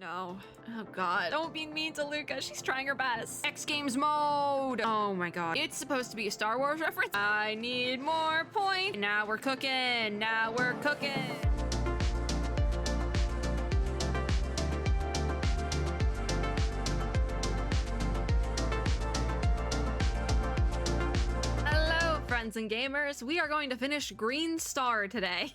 no. Oh god. Don't be mean to Luca. She's trying her best. X Games mode. Oh my god. It's supposed to be a Star Wars reference. I need more points. Now we're cooking. Now we're cooking. Hello, friends and gamers. We are going to finish Green Star today.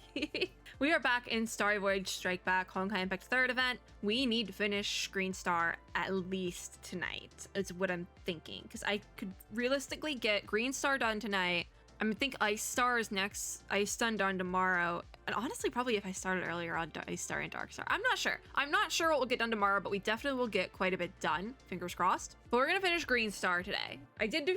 We are back in Starry Voyage Strike Back Honkai Impact 3rd event. We need to finish Green Star at least tonight, is what I'm thinking. Because I could realistically get Green Star done tonight. I think Ice Star is next, Ice Stun done tomorrow. And honestly, probably if I started earlier on Ice Star and Dark Star. I'm not sure. I'm not sure what we'll get done tomorrow, but we definitely will get quite a bit done. Fingers crossed. But we're gonna finish Green Star today. I did do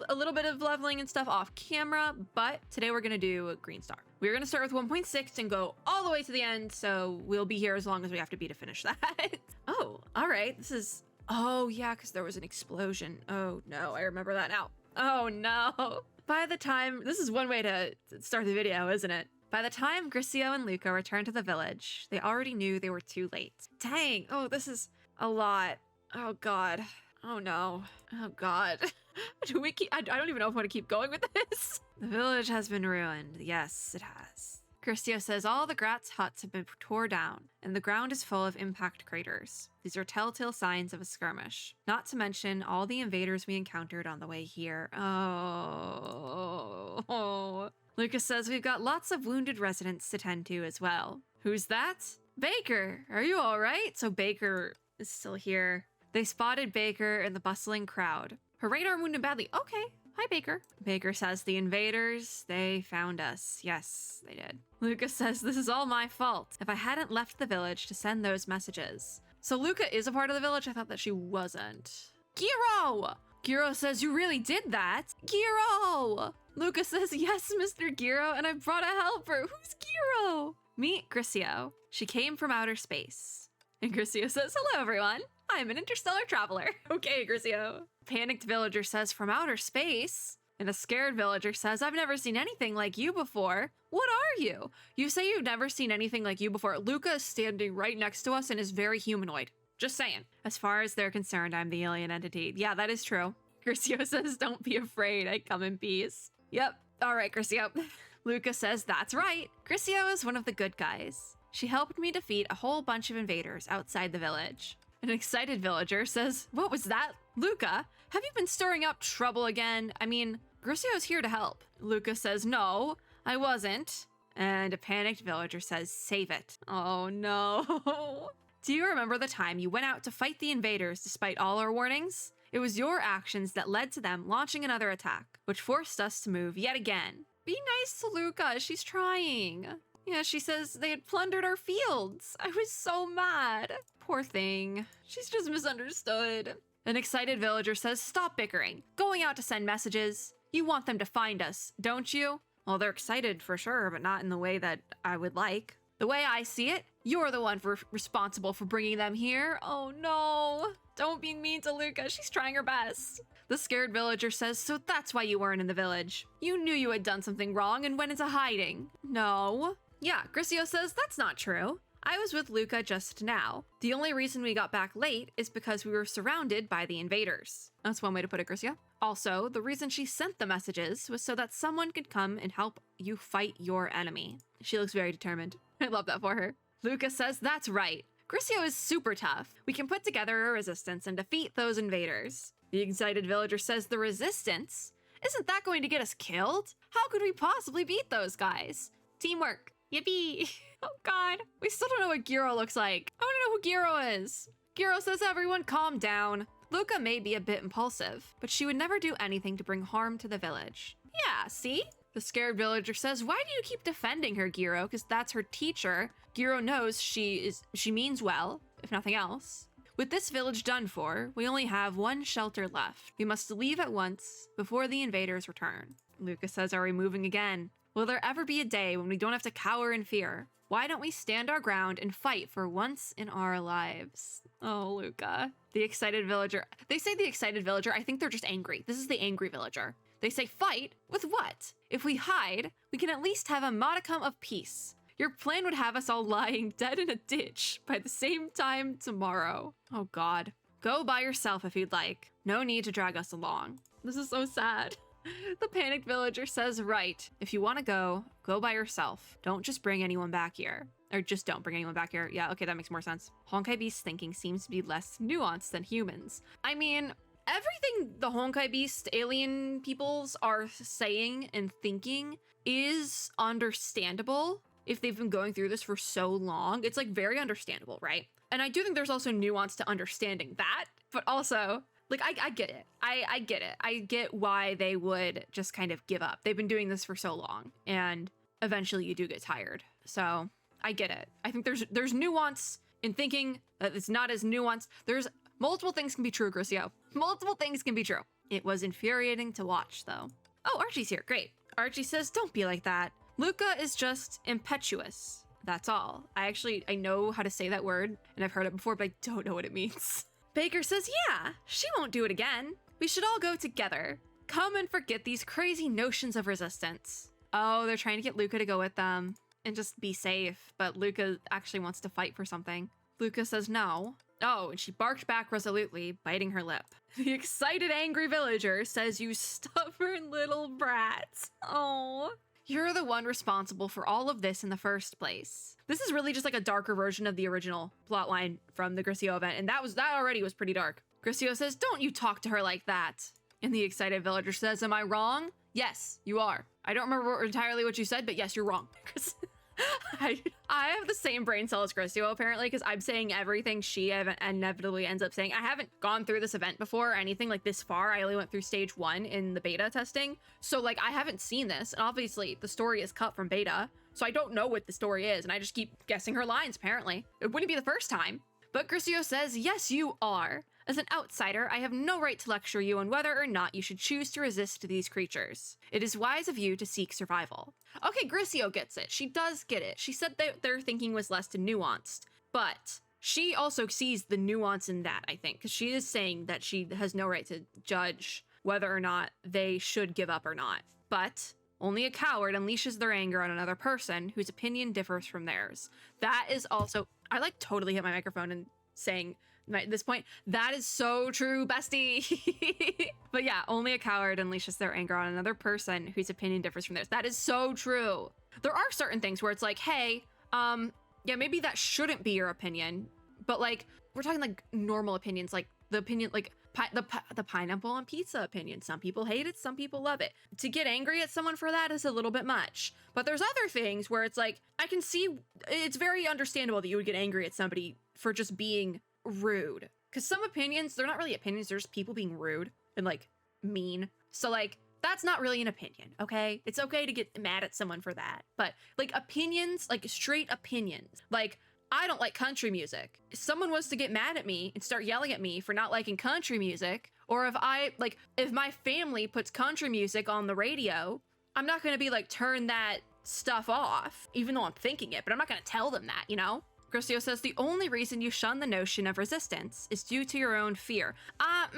a little bit of leveling and stuff off camera, but today we're gonna do Green Star. We're gonna start with 1.6 and go all the way to the end, so we'll be here as long as we have to be to finish that. Oh, all right. This is, oh yeah, because there was an explosion. Oh no, I remember that now. Oh no. By the time, this is one way to start the video, isn't it? By the time GRISEO and Luca returned to the village, they already knew they were too late. Dang, oh, this is a lot. Oh god. Oh no. Oh god. Do we keep, I don't even know if I want to keep going with this. The village has been ruined. Yes, it has. GRISEO says all the Grats' huts have been torn down, and the ground is full of impact craters. These are telltale signs of a skirmish. Not to mention all the invaders we encountered on the way here. Oh. Lucas says we've got lots of wounded residents to tend to as well. Who's that? Baker, are you all right? So Baker is still here. They spotted Baker in the bustling crowd. Her radar wounded badly. Okay. Hi, Baker. Baker says the invaders, they found us. Yes, they did. Lucas says this is all my fault. If I hadn't left the village to send those messages. So Luca is a part of the village? I thought that she wasn't. Giro! Giro says you really did that. Giro! Luca says yes, Mr. Giro, and I brought a helper. Who's Giro? Meet GRISEO. She came from outer space. And GRISEO says, hello, everyone. I'm an interstellar traveler. Okay, GRISEO. Panicked villager says, from outer space? And a scared villager says, I've never seen anything like you before. What are you? You say you've never seen anything like you before. Luca is standing right next to us and is very humanoid. Just saying. As far as they're concerned, I'm the alien entity. Yeah, that is true. GRISEO says, don't be afraid. I come in peace. Yep. All right, GRISEO. Luca says, that's right. GRISEO is one of the good guys. She helped me defeat a whole bunch of invaders outside the village. An excited villager says, what was that? Luca, have you been stirring up trouble again? I mean, GRISEO's here to help. Luca says, no, I wasn't. And a panicked villager says, save it. Oh no. Do you remember the time you went out to fight the invaders despite all our warnings? It was your actions that led to them launching another attack, which forced us to move yet again. Be nice to Luca, she's trying. Yeah, she says they had plundered our fields. I was so mad. Poor thing. She's just misunderstood. An excited villager says, stop bickering. Going out to send messages. You want them to find us, don't you? Well, they're excited for sure, but not in the way that I would like. The way I see it, you're the one responsible for bringing them here. Oh no. Don't be mean to Luca. She's trying her best. The scared villager says, so that's why you weren't in the village. You knew you had done something wrong and went into hiding. No. Yeah, GRISEO says that's not true. I was with Luca just now. The only reason we got back late is because we were surrounded by the invaders. That's one way to put it, GRISEO. Also, the reason she sent the messages was so that someone could come and help you fight your enemy. She looks very determined. I love that for her. Luca says that's right. GRISEO is super tough. We can put together a resistance and defeat those invaders. The excited villager says the resistance? Isn't that going to get us killed? How could we possibly beat those guys? Teamwork. Yippee. Oh god. We still don't know what Giro looks like. I want to know who Giro is. Giro says everyone calm down. Luca may be a bit impulsive, but she would never do anything to bring harm to the village. Yeah, see? The scared villager says, why do you keep defending her, Giro? Because that's her teacher. Giro knows she means well, if nothing else. With this village done for, we only have one shelter left. We must leave at once before the invaders return. Luca says, are we moving again? Will there ever be a day when we don't have to cower in fear? Why don't we stand our ground and fight for once in our lives? Oh, Luca. The excited villager. They say the excited villager. I think they're just angry. This is the angry villager. They say fight with what? If we hide, we can at least have a modicum of peace. Your plan would have us all lying dead in a ditch by the same time tomorrow. Oh God. Go by yourself if you'd like. No need to drag us along. This is so sad. The panicked villager says, right, if you want to go by yourself. Don't just bring anyone back here. Or just don't bring anyone back here. Yeah, okay, that makes more sense. Honkai Beast's thinking seems to be less nuanced than humans. I mean, everything the Honkai Beast alien peoples are saying and thinking is understandable if they've been going through this for so long. It's like very understandable, right? And I do think there's also nuance to understanding that, but also, like, I get it. I get it. I get why they would just kind of give up. They've been doing this for so long, and eventually you do get tired. So I get it. I think there's nuance in thinking that it's not as nuanced. There's multiple things can be true, Grisio. Multiple things can be true. It was infuriating to watch, though. Oh, Archie's here. Great. Archie says, don't be like that. Luca is just impetuous. That's all. I know how to say that word, and I've heard it before, but I don't know what it means. Baker says, yeah, she won't do it again. We should all go together. Come and forget these crazy notions of resistance. Oh, they're trying to get Luca to go with them and just be safe, but Luca actually wants to fight for something. Luca says no. Oh, and she barked back resolutely, biting her lip. The excited, angry villager says, you stubborn little brats. Oh. You're the one responsible for all of this in the first place. This is really just like a darker version of the original plotline from the Grisio event, and that already was pretty dark. Grisio says, don't you talk to her like that. And the excited villager says, am I wrong? Yes, you are. I don't remember entirely what you said, but yes, you're wrong. I have the same brain cell as Grisio, apparently, because I'm saying everything she inevitably ends up saying. I haven't gone through this event before or anything like this far. I only went through stage 1 in the beta testing. So, like, I haven't seen this. And obviously, the story is cut from beta. So I don't know what the story is. And I just keep guessing her lines, apparently. It wouldn't be the first time. But Grisio says, yes, you are. As an outsider, I have no right to lecture you on whether or not you should choose to resist these creatures. It is wise of you to seek survival. Okay, Grisio gets it. She does get it. She said that their thinking was less nuanced, but she also sees the nuance in that, I think, because she is saying that she has no right to judge whether or not they should give up or not. But only a coward unleashes their anger on another person whose opinion differs from theirs. That is also... I like totally hit my microphone and saying... at this point, that is so true, bestie. But yeah, only a coward unleashes their anger on another person whose opinion differs from theirs. That is so true. There are certain things where it's like, hey, yeah, maybe that shouldn't be your opinion, but like, we're talking like normal opinions, like the opinion, like the pineapple on pizza opinion. Some people hate it, some people love it. To get angry at someone for that is a little bit much. But there's other things where it's like, I can see, it's very understandable that you would get angry at somebody for just being rude, because some opinions, they're not really opinions, they're just people being rude and like mean. So like, that's not really an opinion, okay? It's okay to get mad at someone for that, but like opinions, like straight opinions, like I don't like country music. If someone was to get mad at me and start yelling at me for not liking country music, or if my family puts country music on the radio, I'm not gonna be like, turn that stuff off, even though I'm thinking it, but I'm not gonna tell them that, you know? Grisio says, the only reason you shun the notion of resistance is due to your own fear. I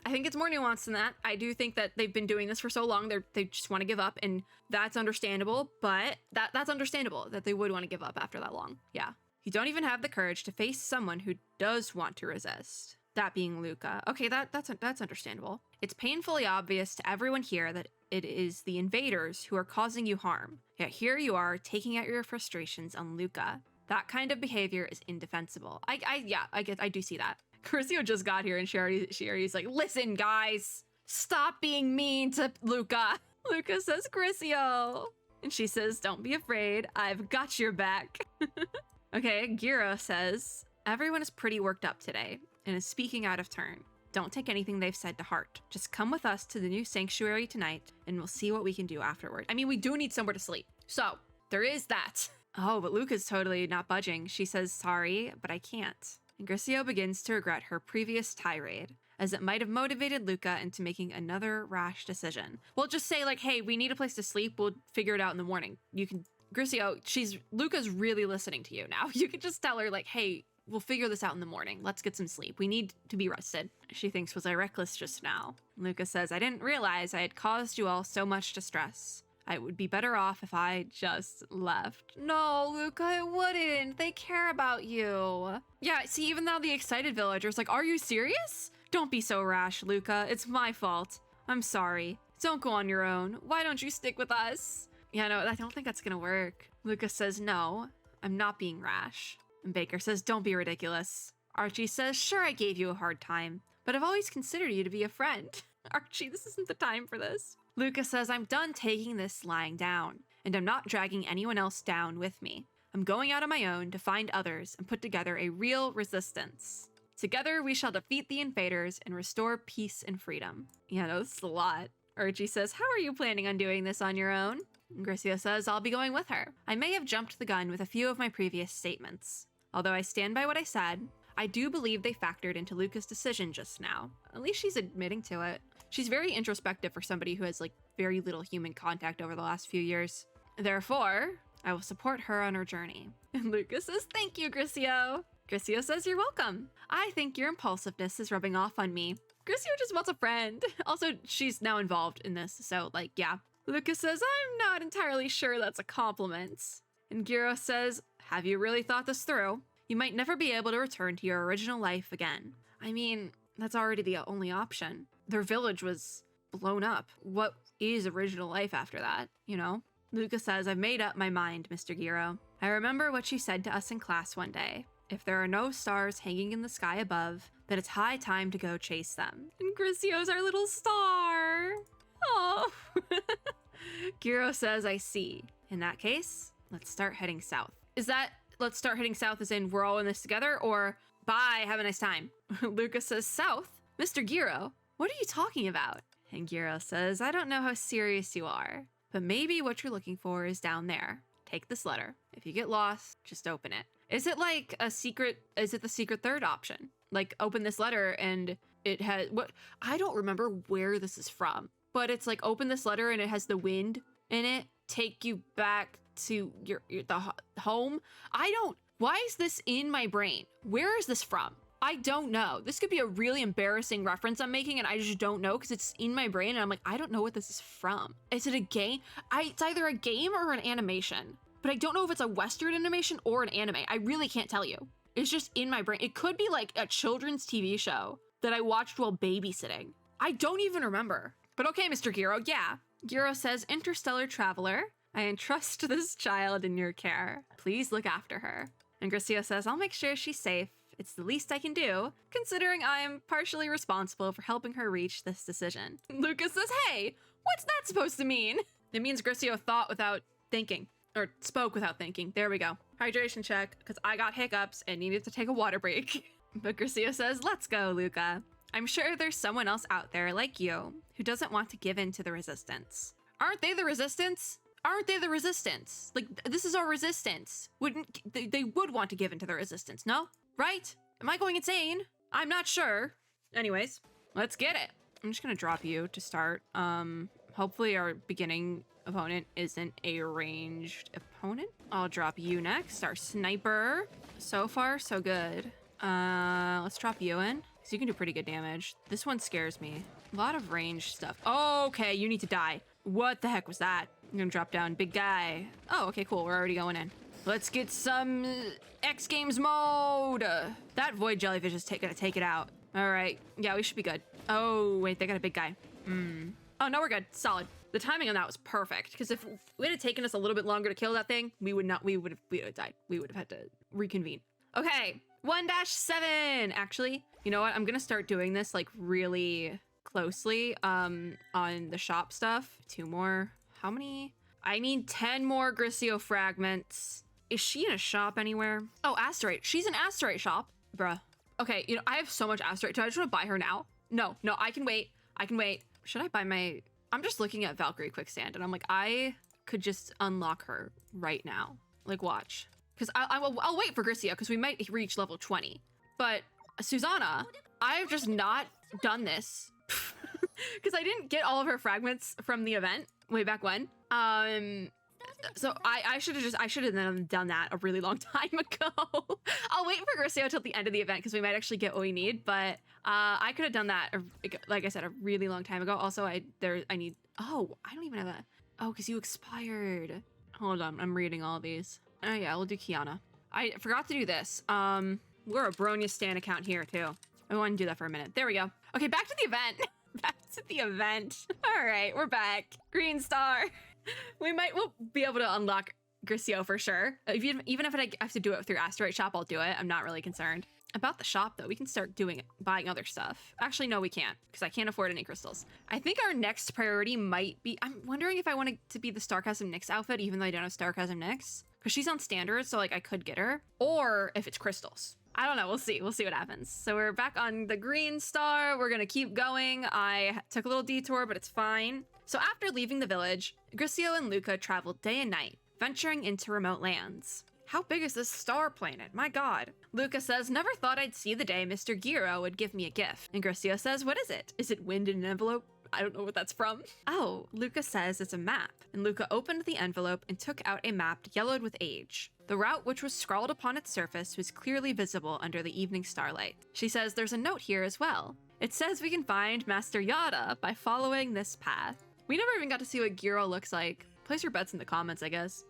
think it's more nuanced than that. I do think that they've been doing this for so long, they just want to give up, and that's understandable, but that's understandable that they would want to give up after that long. Yeah. You don't even have the courage to face someone who does want to resist. That being Luca. Okay, that's understandable. It's painfully obvious to everyone here that it is the invaders who are causing you harm. Yet here you are taking out your frustrations on Luca. That kind of behavior is indefensible. I do see that. Grisio just got here and she already's like, listen, guys, stop being mean to Luca. Luca says, Grisio. And she says, don't be afraid. I've got your back. Okay, Gira says, everyone is pretty worked up today and is speaking out of turn. Don't take anything they've said to heart. Just come with us to the new sanctuary tonight and we'll see what we can do afterward. I mean, we do need somewhere to sleep. So there is that. Oh, but Luca's totally not budging. She says, sorry, but I can't. And Grisio begins to regret her previous tirade, as it might have motivated Luca into making another rash decision. Well, just say like, hey, we need a place to sleep. We'll figure it out in the morning. You can, Grisio, Luca's really listening to you now. You could just tell her like, hey, we'll figure this out in the morning. Let's get some sleep. We need to be rested. She thinks, was I reckless just now? Luca says, I didn't realize I had caused you all so much distress. I would be better off if I just left. No, Luca, I wouldn't. They care about you. Yeah, see, even though the excited villager's like, are you serious? Don't be so rash, Luca. It's my fault. I'm sorry. Don't go on your own. Why don't you stick with us? Yeah, no, I don't think that's gonna work. Luca says, no, I'm not being rash. And Baker says, don't be ridiculous. Archie says, sure, I gave you a hard time, but I've always considered you to be a friend. Archie, this isn't the time for this. Luca says, I'm done taking this lying down, and I'm not dragging anyone else down with me. I'm going out on my own to find others and put together a real resistance. Together, we shall defeat the invaders and restore peace and freedom. Yeah, no, this is a lot. Archie says, how are you planning on doing this on your own? And Griseo says, I'll be going with her. I may have jumped the gun with a few of my previous statements. Although I stand by what I said, I do believe they factored into Luca's decision just now. At least she's admitting to it. She's very introspective for somebody who has like very little human contact over the last few years. Therefore, I will support her on her journey. And Luca says, thank you, Griseo. Griseo says, you're welcome. I think your impulsiveness is rubbing off on me. Griseo just wants a friend. Also, she's now involved in this, so like, yeah. Luca says, I'm not entirely sure that's a compliment. And Giro says, have you really thought this through? You might never be able to return to your original life again. I mean, that's already the only option. Their village was blown up. What is original life after that, you know? Luca says, I've made up my mind, Mr. Giro. I remember what you said to us in class one day. If there are no stars hanging in the sky above, then it's high time to go chase them. And Griseo's our little star. Oh. Giro says, I see. In that case, let's start heading south. Is that, let's start heading south as in we're all in this together, or bye, have a nice time? Luca says, south? Mr. Giro, what are you talking about? And Giro says, I don't know how serious you are, but maybe what you're looking for is down there. Take this letter. If you get lost, just open it. Is it like a secret, is it the secret third option? Like open this letter and it has, what, I don't remember where this is from, but it's like open this letter and it has the wind in it, take you back to the home. Why is this in my brain? Where is this from? I don't know. This could be a really embarrassing reference I'm making and I just don't know because it's in my brain and I'm like, I don't know what this is from. Is it a game? It's either a game or an animation, but I don't know if it's a Western animation or an anime. I really can't tell you. It's just in my brain. It could be like a children's TV show that I watched while babysitting. I don't even remember. But okay, Mr. Giro, yeah. Giro says, Interstellar Traveler, I entrust this child in your care. Please look after her. And Griseo says, I'll make sure she's safe. It's the least I can do, considering I'm partially responsible for helping her reach this decision. Lucas says, hey, what's that supposed to mean? It means Griseo thought without thinking, or spoke without thinking. There we go. Hydration check, because I got hiccups and needed to take a water break. But Griseo says, let's go, Luca. I'm sure there's someone else out there like you who doesn't want to give in to the resistance. Aren't they the resistance? Aren't they the resistance? Like, this is our resistance. Wouldn't they would want to give in to the resistance, no? Right? Am I going insane? I'm not sure. Anyways, let's get it. I'm just gonna drop you to start. Hopefully our beginning opponent isn't a ranged opponent. I'll drop you next, our sniper. So far, so good. Let's drop you in, because you can do pretty good damage. This one scares me. A lot of ranged stuff. Oh, okay, you need to die. What the heck was that? I'm gonna drop down, big guy. Oh, okay, cool, we're already going in. Let's get some X Games mode. That void jellyfish is gonna take it out. All right, yeah, we should be good. Oh, wait, they got a big guy. Oh, no, we're good, solid. The timing on that was perfect, because if it had taken us a little bit longer to kill that thing, we would have died. We would have had to reconvene. Okay, 1-7. Actually, you know what? I'm gonna start doing this like really closely on the shop stuff. 2 more. How many? I need 10 more Griseo fragments. Is she in a shop anywhere? Oh, Asterite. She's an Asterite shop. Bruh. Okay, you know, I have so much Asterite. Do I just want to buy her now? No, I can wait. I can wait. Should I buy my... I'm just looking at Valkyrie Quickstand and I'm like, I could just unlock her right now. Like, watch. Because I'll wait for Griseo because we might reach level 20. But Susanna, I've just not done this. Because I didn't get all of her fragments from the event way back when. So I should have done that a really long time ago. I'll wait for Griseo till the end of the event because we might actually get what we need, but I could have done that, like I said, a really long time ago. Also, I don't even have a Oh, because you expired. Hold on, I'm reading all these. Oh yeah, we'll do Kiana. I forgot to do this. We're a Bronya Stan account here too. I want to do that for a minute. There we go. Okay, back to the event. Back to the event. All right, we're back. Green star. We'll be able to unlock Griseo for sure. Even if I have to do it through Asteroid Shop, I'll do it. I'm not really concerned. About the shop though, we can start buying other stuff. Actually, no, we can't because I can't afford any crystals. I think our next priority might be, I'm wondering if I want it to be the Starcasm Nyx outfit, even though I don't have Starcasm Nyx, because she's on standard, so like I could get her, or if it's crystals. I don't know. We'll see. We'll see what happens. So we're back on the green star. We're going to keep going. I took a little detour, but it's fine. So after leaving the village, Griseo and Luca traveled day and night, venturing into remote lands. How big is this star planet? My god. Luca says, never thought I'd see the day Mr. Giro would give me a gift. And Griseo says, what is it? Is it wind in an envelope? I don't know what that's from. Oh, Luca says it's a map. And Luca opened the envelope and took out a map yellowed with age. The route which was scrawled upon its surface was clearly visible under the evening starlight. She says there's a note here as well. It says we can find Master Yada by following this path. We never even got to see what Giro looks like. Place your bets in the comments, I guess.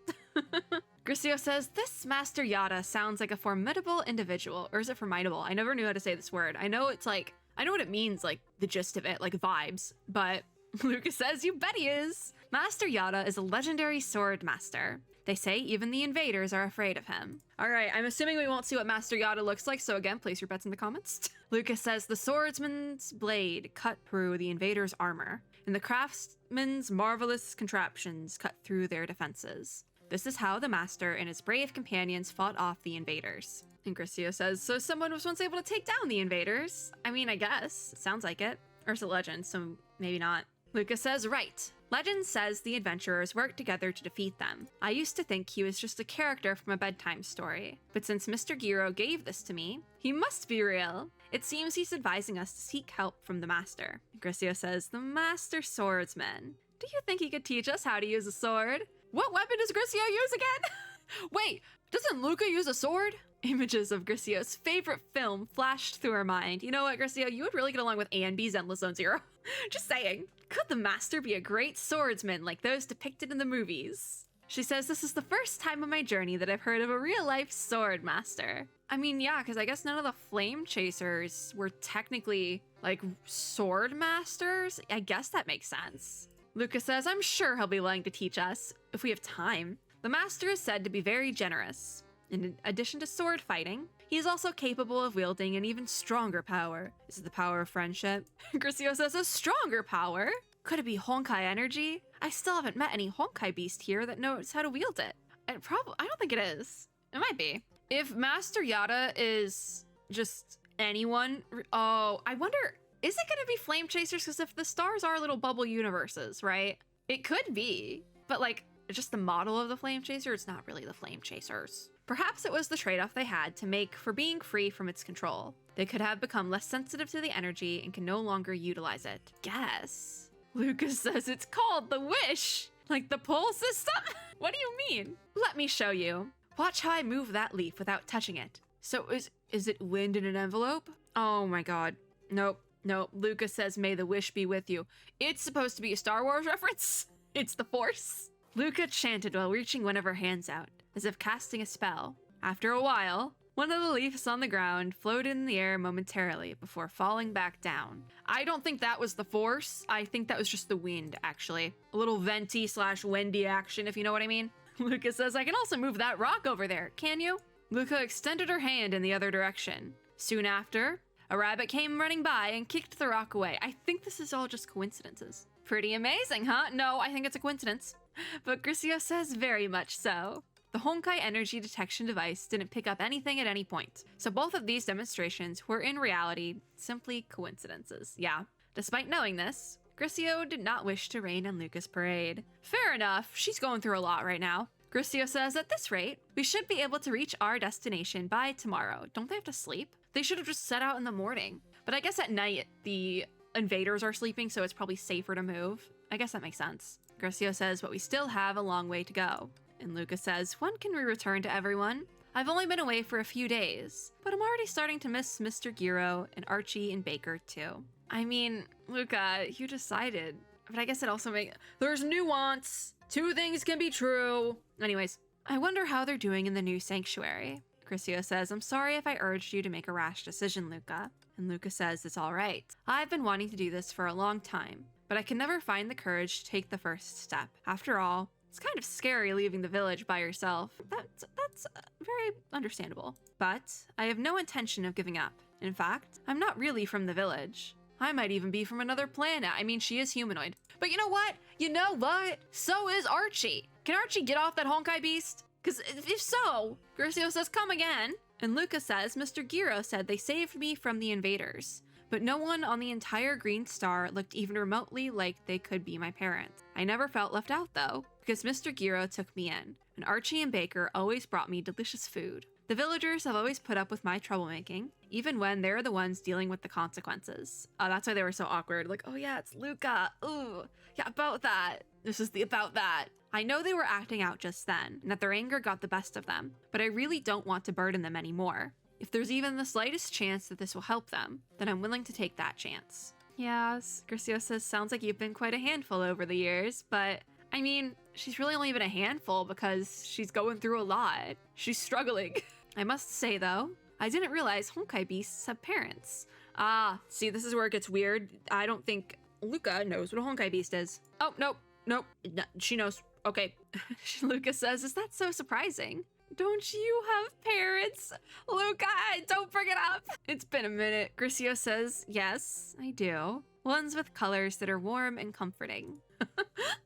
Griseo says, this Master Yada sounds like a formidable individual. Or is it formidable? I never knew how to say this word. I know it's like, I know what it means, like the gist of it, like vibes. But Lucas says, you bet he is. Master Yada is a legendary sword master. They say even the invaders are afraid of him. All right, I'm assuming we won't see what Master Yada looks like, so again, place your bets in the comments. Lucas says, the swordsman's blade cut through the invaders' armor, and the craftsman's marvelous contraptions cut through their defenses. This is how the master and his brave companions fought off the invaders. And Griseo says, so someone was once able to take down the invaders? I mean, I guess. It sounds like it. Or it's a legend, so maybe not. Lucas says, right. Legend says the adventurers worked together to defeat them. I used to think he was just a character from a bedtime story. But since Mr. Giro gave this to me, he must be real. It seems he's advising us to seek help from the master. Griseo says, the master swordsman. Do you think he could teach us how to use a sword? What weapon does Griseo use again? Wait, doesn't Luca use a sword? Images of Griseo's favorite film flashed through her mind. You know what, Griseo? You would really get along with A and B's Endless Zone Zero. Just saying. Could the master be a great swordsman like those depicted in the movies? She says, this is the first time on my journey that I've heard of a real-life sword master. I mean, yeah, because I guess none of the flame chasers were technically, like, sword masters. I guess that makes sense. Luca says, I'm sure he'll be willing to teach us, if we have time. The master is said to be very generous. In addition to sword fighting, he is also capable of wielding an even stronger power. Is it the power of friendship? Griseo says, a stronger power? Could it be Honkai energy? I still haven't met any Honkai beast here that knows how to wield it. I don't think it is. It might be. If Master Yada is just anyone, oh, I wonder, is it gonna be flame chasers? Because if the stars are little bubble universes, right? It could be, but like, just the model of the flame chaser, it's not really the flame chasers. Perhaps it was the trade-off they had to make for being free from its control. They could have become less sensitive to the energy and can no longer utilize it. Guess. Lucas says it's called the wish. Like the pull system? What do you mean? Let me show you. Watch how I move that leaf without touching it. So is it wind in an envelope? Oh my god. Nope. Lucas says may the wish be with you. It's supposed to be a Star Wars reference. It's the Force. Luca chanted while reaching one of her hands out, as if casting a spell. After a while, one of the leaves on the ground floated in the air momentarily before falling back down. I don't think that was the Force. I think that was just the wind, actually. A little venti / windy action, if you know what I mean. Luca says, I can also move that rock over there, can you? Luca extended her hand in the other direction. Soon after, a rabbit came running by and kicked the rock away. I think this is all just coincidences. Pretty amazing, huh? No, I think it's a coincidence. But Griseo says very much so. The Honkai energy detection device didn't pick up anything at any point, so both of these demonstrations were in reality simply coincidences. Yeah. Despite knowing this, Griseo did not wish to rain on Luca's parade. Fair enough, she's going through a lot right now. Griseo says, at this rate, we should be able to reach our destination by tomorrow. Don't they have to sleep? They should have just set out in the morning. But I guess at night, the invaders are sleeping, so it's probably safer to move. I guess that makes sense. Griseo says, but we still have a long way to go. And Luca says, when can we return to everyone? I've only been away for a few days, but I'm already starting to miss Mr. Giro and Archie and Baker too. I mean, Luca, you decided. But I guess it also there's nuance. Two things can be true. Anyways, I wonder how they're doing in the new sanctuary. Grisio says, I'm sorry if I urged you to make a rash decision, Luca. And Luca says it's all right. I've been wanting to do this for a long time, but I can never find the courage to take the first step. After all, it's kind of scary leaving the village by yourself. That's very understandable. But I have no intention of giving up. In fact, I'm not really from the village. I might even be from another planet. I mean, she is humanoid. But you know what? You know what? So is Archie. Can Archie get off that Honkai beast? Because if so, Grisio says, come again. And Luca says, Mr. Giro said they saved me from the invaders. But no one on the entire Green Star looked even remotely like they could be my parents. I never felt left out though, because Mr. Giro took me in. And Archie and Baker always brought me delicious food. The villagers have always put up with my troublemaking, even when they're the ones dealing with the consequences. That's why they were so awkward. Like, oh yeah, it's Luca. Ooh, yeah, about that. This is the about that. I know they were acting out just then, and that their anger got the best of them, but I really don't want to burden them anymore. If there's even the slightest chance that this will help them, then I'm willing to take that chance. Yes, Grisio says, sounds like you've been quite a handful over the years, but I mean, she's really only been a handful because she's going through a lot. She's struggling. I must say though, I didn't realize Honkai beasts have parents. See, this is where it gets weird. I don't think Luca knows what a Honkai beast is. Oh, nope, no, she knows. Okay. Luca says, is that so surprising? Don't you have parents? Luca, don't bring it up. It's been a minute. Grisio says, yes, I do. Ones with colors that are warm and comforting.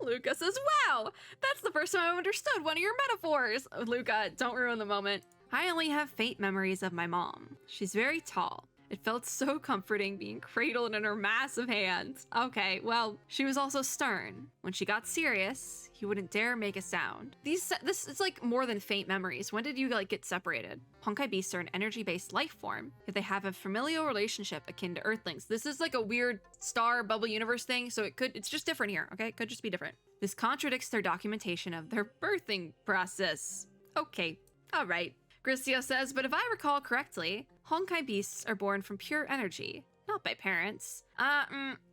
Luca says, wow, that's the first time I've understood one of your metaphors. Luca, don't ruin the moment. I only have faint memories of my mom. She's very tall. It felt so comforting being cradled in her massive hands. Okay, well, she was also stern. When she got serious, he wouldn't dare make a sound. This is like more than faint memories. When did you like get separated? Honkai beasts are an energy-based life form. If they have a familial relationship akin to Earthlings. This is like a weird star bubble universe thing, so it's just different here, okay? It could just be different. This contradicts their documentation of their birthing process. Okay, all right. Grisio says, but if I recall correctly, Honkai beasts are born from pure energy, not by parents.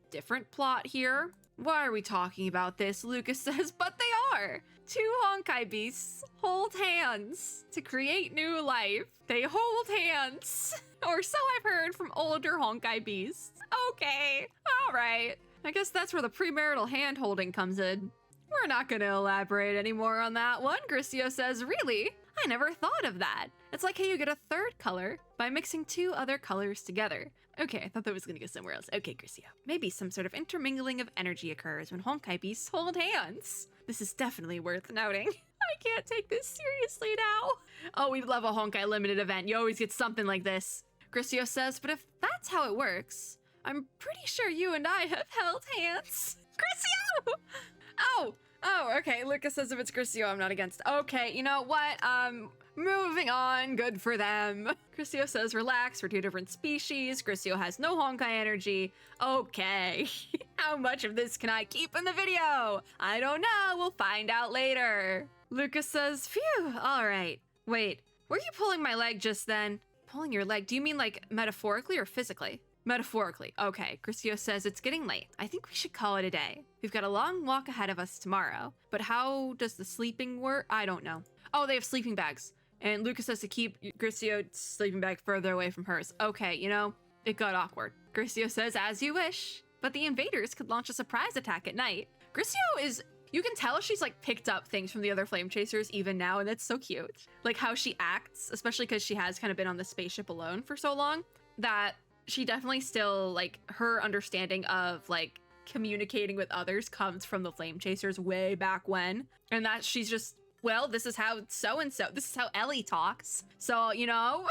Different plot here. Why are we talking about this? Lucas says, but they are. Two Honkai beasts hold hands to create new life. They hold hands. Or so I've heard from older Honkai beasts. Okay, all right. I guess that's where the premarital hand-holding comes in. We're not gonna elaborate anymore on that one. Grisio says, really? I never thought of that. It's like how you get a third color by mixing two other colors together. Okay, I thought that was gonna go somewhere else. Okay, Grisio. Maybe some sort of intermingling of energy occurs when Honkai beasts hold hands. This is definitely worth noting. I can't take this seriously now. Oh, we'd love a Honkai limited event. You always get something like this. Grisio says, but if that's how it works, I'm pretty sure you and I have held hands. Grisio! Oh, okay. Lucas says if it's Grisio, I'm not against. Okay, you know what? Moving on. Good for them. Grisio says, relax, we're two different species. Grisio has no Honkai energy. Okay. How much of this can I keep in the video? I don't know. We'll find out later. Lucas says, phew, all right. Wait, were you pulling my leg just then? Pulling your leg? Do you mean like metaphorically or physically? Metaphorically. Okay, Grisio says it's getting late. I think we should call it a day. We've got a long walk ahead of us tomorrow. But how does the sleeping work? I don't know. Oh, they have sleeping bags. And Lucas says to keep Grisio's sleeping bag further away from hers. Okay, you know, it got awkward. Grisio says, as you wish. But the invaders could launch a surprise attack at night. Grisio is... You can tell she's like picked up things from the other flame chasers even now, and that's so cute. Like how she acts, especially because she has kind of been on the spaceship alone for so long, that she definitely still, like, her understanding of, like, communicating with others comes from the flame chasers way back when. And that she's just, well, this is how so-and-so, this is how Ellie talks. So, you know,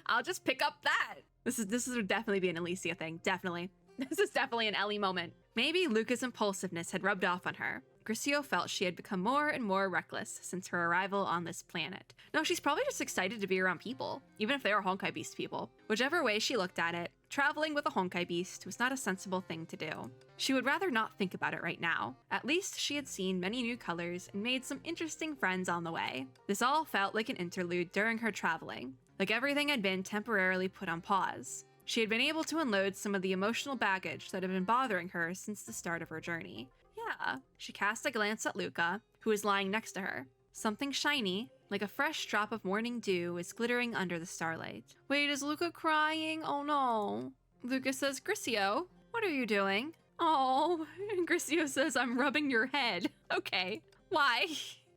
I'll just pick up that. This would definitely be an Alicia thing, definitely. This is definitely an Ellie moment. Maybe Luca's impulsiveness had rubbed off on her. Grisio felt she had become more and more reckless since her arrival on this planet. No, she's probably just excited to be around people, even if they are Honkai Beast people. Whichever way she looked at it, traveling with a Honkai Beast was not a sensible thing to do. She would rather not think about it right now. At least she had seen many new colors and made some interesting friends on the way. This all felt like an interlude during her traveling, like everything had been temporarily put on pause. She had been able to unload some of the emotional baggage that had been bothering her since the start of her journey. Yeah. She cast a glance at Luca, who was lying next to her. Something shiny, like a fresh drop of morning dew, is glittering under the starlight. Wait, is Luca crying? Oh no. Luca says, Griseo, what are you doing? Oh, and Griseo says, I'm rubbing your head. Okay, why?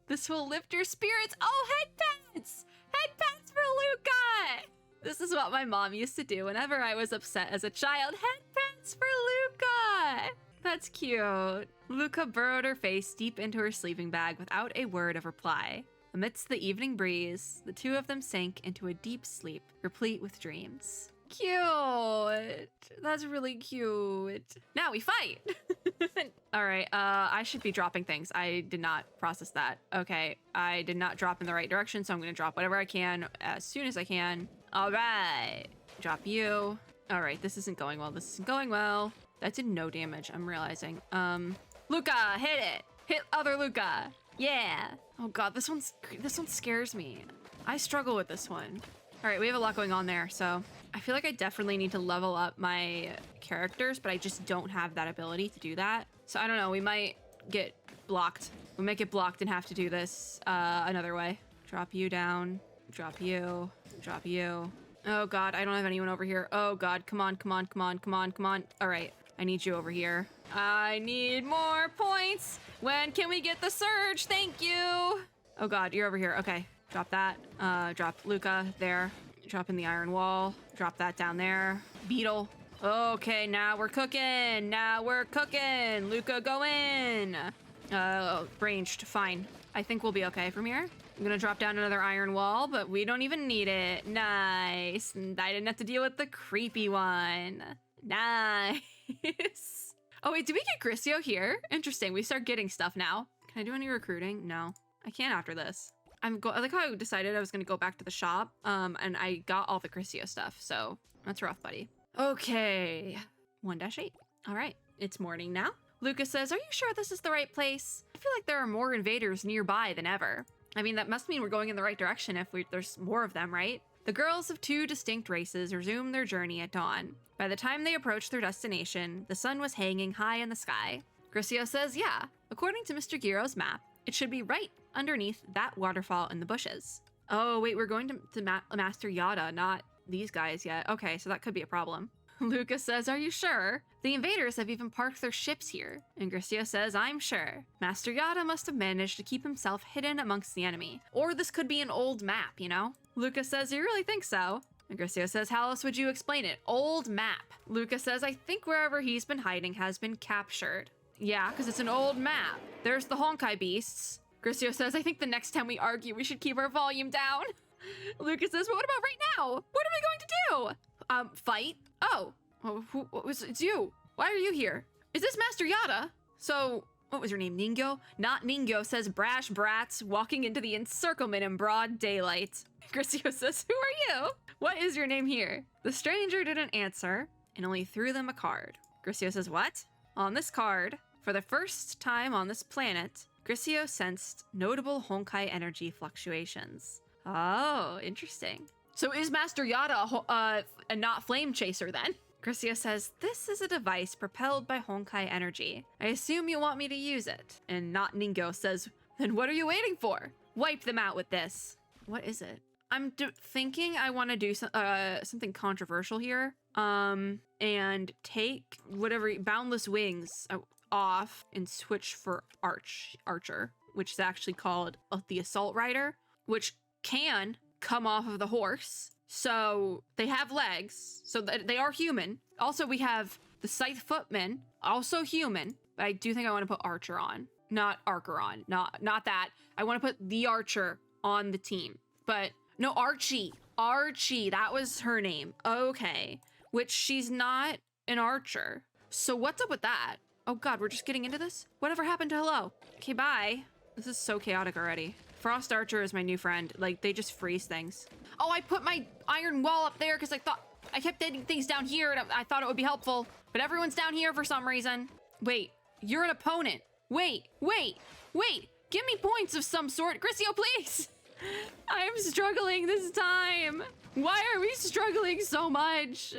This will lift your spirits. Oh, head pats! Head pats for Luca! This is what my mom used to do whenever I was upset as a child. Head pats for Luca! That's cute. Luca burrowed her face deep into her sleeping bag without a word of reply. Amidst the evening breeze, the two of them sank into a deep sleep, replete with dreams. Cute. That's really cute. Now we fight. All right, I should be dropping things. I did not process that. Okay, I did not drop in the right direction, so I'm gonna drop whatever I can as soon as I can. All right, drop you. All right, this isn't going well. This isn't going well. That did no damage, I'm realizing. Luca, hit it. Hit other Luca. Yeah. Oh God, this one scares me. I struggle with this one. All right, we have a lot going on there, so I feel like I definitely need to level up my characters, but I just don't have that ability to do that. So I don't know, we might get blocked. We might get blocked and have to do this another way. Drop you down, drop you, drop you. Oh God, I don't have anyone over here. Oh God, come on, come on, come on, come on, come on. All right, I need you over here. I need more points. When can we get the surge? Thank you. Oh God, you're over here. Okay, drop that. Drop Luca there. Drop in the iron wall. Drop that down there. Beetle. Okay, now we're cooking. Now we're cooking. Luca, go in. Ranged, fine. I think we'll be okay from here. I'm gonna drop down another iron wall, but we don't even need it. Nice. I didn't have to deal with the creepy one. Nice. Oh wait, did we get Griseo here? Interesting, we start getting stuff now. Can I do any recruiting? No, I can't after this. I like how I decided I was gonna go back to the shop, and I got all the Griseo stuff, so that's rough, buddy. Okay, 1-8. All right, it's morning now. Luca says, are you sure this is the right place? I feel like there are more invaders nearby than ever. I mean, that must mean we're going in the right direction if there's more of them, right? The girls of two distinct races resumed their journey at dawn. By the time they approached their destination, the sun was hanging high in the sky. Griseo says, yeah, according to Mr. Giro's map, it should be right underneath that waterfall in the bushes. Oh, wait, we're going to Master Yada, not these guys yet. Okay, so that could be a problem. Luca says, are you sure? The invaders have even parked their ships here. And Griseo says, I'm sure. Master Yada must have managed to keep himself hidden amongst the enemy. Or this could be an old map, you know? Luca says, you really think so? And Griseo says, how else would you explain it? Old map. Luca says, I think wherever he's been hiding has been captured. Yeah, because it's an old map. There's the Honkai beasts. Griseo says, I think the next time we argue, we should keep our volume down. Luca says, well, what about right now? What are we going to do? Fight? Oh, it's you. Why are you here? Is this Master Yada? So, what was your name, Ningyo? Not Ningyo, says brash brats walking into the encirclement in broad daylight. Griseo says, who are you? What is your name here? The stranger didn't answer and only threw them a card. Griseo says, what? On this card, for the first time on this planet, Griseo sensed notable Honkai energy fluctuations. Oh, interesting. So is Master Yada a not flame chaser then? Griseo says, this is a device propelled by Honkai energy. I assume you want me to use it. And Not Ningyo says, then what are you waiting for? Wipe them out with this. What is it? I'm thinking I want to do something controversial here. And take whatever Boundless Wings off and switch for Archer, which is actually called the Assault Rider, which can come off of the horse. So they have legs, so that they are human. Also, we have the Scythe Footman, also human. But I do think I want to put Archer on, not Archer on, not that. I want to put the Archer on the team. But no, Archie, that was her name. Okay, which she's not an archer. So what's up with that? Oh God, we're just getting into this? Whatever happened to hello? Okay, bye. This is so chaotic already. Frost Archer is my new friend. Like, they just freeze things. Oh, I put my iron wall up there because I thought I kept hitting things down here and I thought it would be helpful. But everyone's down here for some reason. Wait, you're an opponent. Wait. Give me points of some sort. Griseo, please. I'm struggling this time. Why are we struggling so much?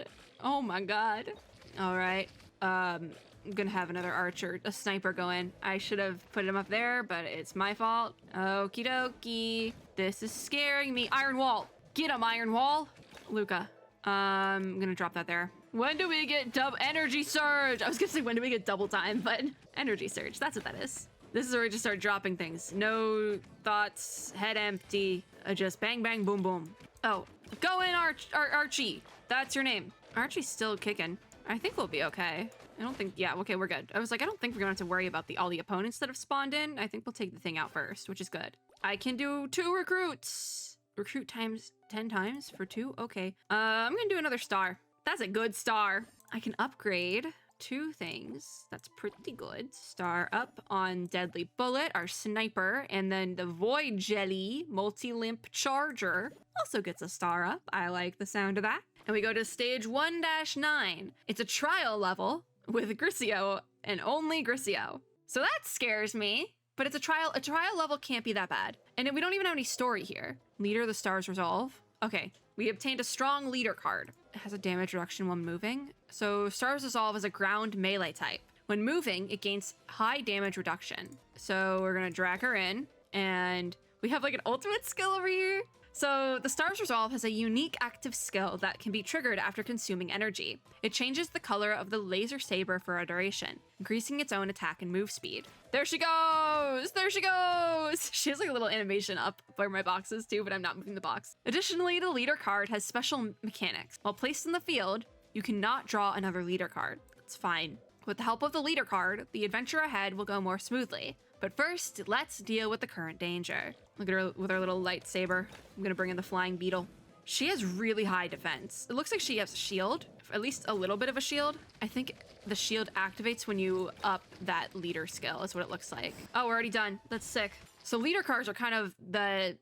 Oh my god. All right. I'm gonna have another archer, a sniper go in. I should have put him up there, but it's my fault. Okie dokie. This is scaring me. Iron wall. Get him, iron wall. Luca. I'm gonna drop that there. When do we get energy surge? I was gonna say when do we get double time, but energy surge, that's what that is. This is where we just start dropping things. No thoughts, head empty, just bang, bang, boom, boom. Oh, go in, Archie. That's your name. Archie's still kicking. I think we'll be okay. I don't think, yeah, okay, we're good. I was like, I don't think we're gonna have to worry about all the opponents that have spawned in. I think we'll take the thing out first, which is good. I can do 2 recruits. Recruit times 10 times for 2, okay. I'm gonna do another star. That's a good star. I can upgrade 2 things. That's pretty good. Star up on Deadly Bullet, our sniper, and then the Void Jelly multi-limp charger also gets a star up. I like the sound of that. And we go to stage 1-9. It's a trial level with Griseo and only Griseo. So that scares me, but it's a trial. A trial level can't be that bad. And we don't even have any story here. Leader of the Stars Resolve. Okay, we obtained a strong leader card. It has a damage reduction when moving. So Stars Resolve is a ground melee type. When moving, it gains high damage reduction. So we're gonna drag her in, and we have like an ultimate skill over here. So the Stars Resolve has a unique active skill that can be triggered after consuming energy. It changes the color of the laser saber for a duration, increasing its own attack and move speed. There she goes! There she goes! She has like a little animation up for my boxes too, but I'm not moving the box. Additionally, the leader card has special mechanics. While placed in the field, you cannot draw another leader card. It's fine. With the help of the leader card, the adventure ahead will go more smoothly. But first, let's deal with the current danger. Look at her with her little lightsaber. I'm gonna bring in the flying beetle. She has really high defense. It looks like she has a shield, at least a little bit of a shield. I think the shield activates when you up that leader skill is what it looks like. Oh, we're already done. That's sick. So leader cards are kind of the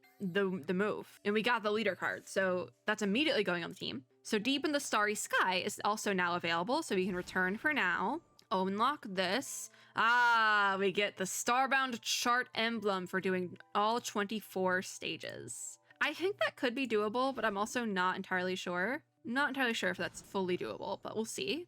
move, and we got the leader card. So that's immediately going on the team. So Deep in the Starry Sky is also now available, so we can return for now. Unlock this. Ah, we get the Starbound chart emblem for doing all 24 stages. I think that could be doable, but I'm also not entirely sure. Not entirely sure if that's fully doable, but we'll see.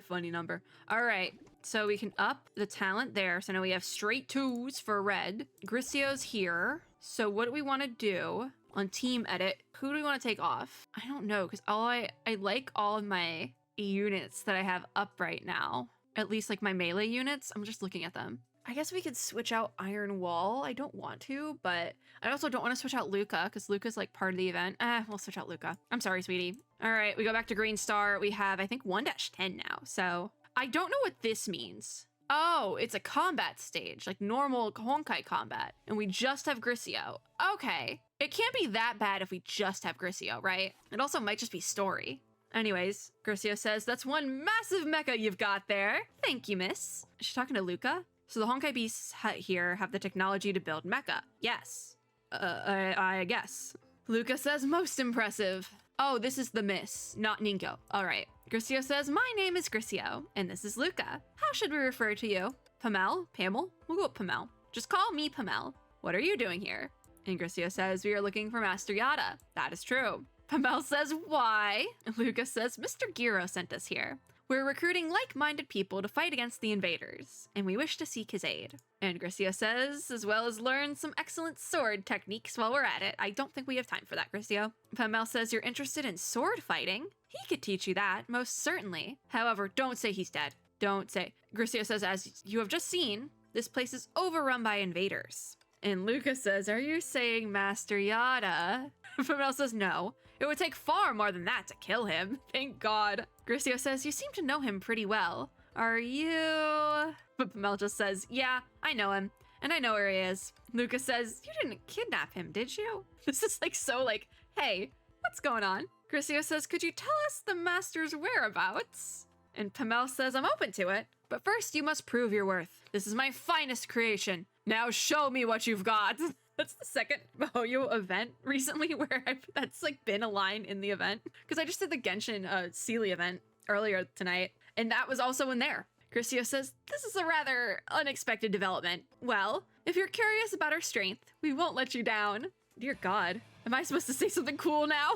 Funny number. All right, so we can up the talent there. So now we have straight 2s for red. Griseo's here. So what do we want to do on team edit? Who do we want to take off? I don't know, because I like all of my units that I have up right now. At least like my melee units. I'm just looking at them. I guess we could switch out Iron Wall. I don't want to, but I also don't want to switch out Luca because Luca's like part of the event. We'll switch out Luca. I'm sorry, sweetie. All right, we go back to Green Star. We have, I think, 1-10 now. So I don't know what this means. Oh, it's a combat stage, like normal Honkai combat. And we just have Griseo. Okay. It can't be that bad if we just have Griseo, right? It also might just be story. Anyways, Griseo says, that's one massive mecha you've got there. Thank you, miss. Is she talking to Luca? So the Honkai beasts here have the technology to build mecha. Yes. I guess. Luca says, most impressive. Oh, this is the miss, not Ninko. All right. Griseo says, my name is Griseo, and this is Luca. How should we refer to you? Pamel? Pamel? We'll go with Pamel. Just call me Pamel. What are you doing here? And Griseo says, we are looking for Master Yada. That is true. Pamel says, why? Luca says, Mr. Giro sent us here. We're recruiting like-minded people to fight against the invaders, and we wish to seek his aid. And Griseo says, as well as learn some excellent sword techniques while we're at it. I don't think we have time for that, Griseo. Pamel says, you're interested in sword fighting? He could teach you that, most certainly. However, don't say he's dead. Don't say. Griseo says, as you have just seen, this place is overrun by invaders. And Luca says, are you saying Master Yada? Pamel says, no. It would take far more than that to kill him. Thank God. Griseo says, you seem to know him pretty well. Are you? But Pamel just says, yeah, I know him. And I know where he is. Luca says, you didn't kidnap him, did you? This is like so like, hey, what's going on? Griseo says, could you tell us the master's whereabouts? And Pamel says, I'm open to it. But first you must prove your worth. This is my finest creation. Now show me what you've got. That's the second Mihoyo event recently where that's like been a line in the event. Because I just did the Genshin Sealy event earlier tonight, and that was also in there. Griseo says, this is a rather unexpected development. Well, if you're curious about our strength, we won't let you down. Dear God, am I supposed to say something cool now?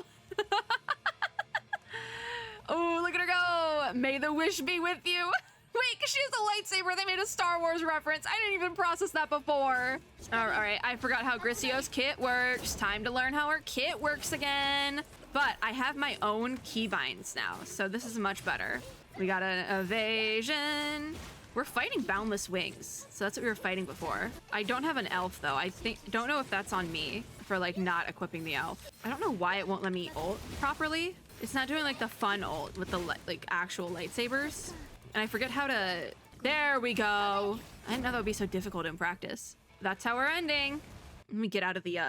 Oh, look at her go. May the wish be with you. Wait, because she has a lightsaber. They made a Star Wars reference. I didn't even process that before. All right, I forgot how GRISEO'S kit works. Time to learn how her kit works again. But I have my own keybinds now, so this is much better. We got an evasion. We're fighting Boundless Wings, so that's what we were fighting before. I don't have an elf, though. Don't know if that's on me for, like, not equipping the elf. I don't know why it won't let me ult properly. It's not doing, like, the fun ult with the, like, actual lightsabers. And I forget how to... There we go. I didn't know that would be so difficult in practice. That's how we're ending. Let me get out of the